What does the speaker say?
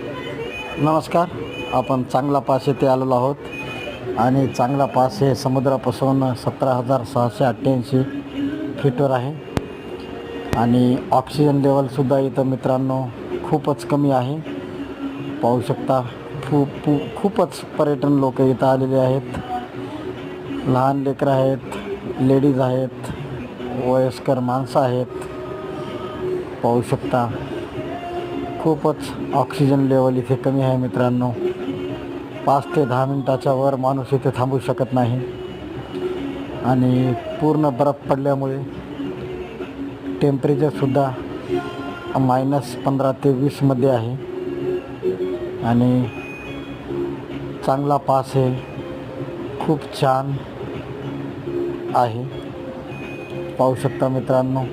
नमस्कार. आपण चांगला पास येथे आलेलो आहोत आणि चांगला पास हे समुद्रापासून 17,688 फीटवर आहे आणि ऑक्सिजन लेवलसुद्धा इथं मित्रांनो खूपच कमी आहे. पाहू शकता खूपच पर्यटन लोक इथं आलेले आहेत. लहान लेकरं आहेत, लेडीज आहेत, वयस्कर माणसं आहेत. पाहू शकता खूपच ऑक्सिजन लेवल इथे कमी आहे मित्रांनो. 5 ते 10 मिनटाच्या वर माणूस इथे थांबू शकत नाही आणि पूर्ण बर्फ पडल्यामुळे टेम्परेचरसुद्धा -15 ते 20मध्ये आहे आणि चांगला पास आहे. खूप छान आहे. पाहू शकता मित्रांनो.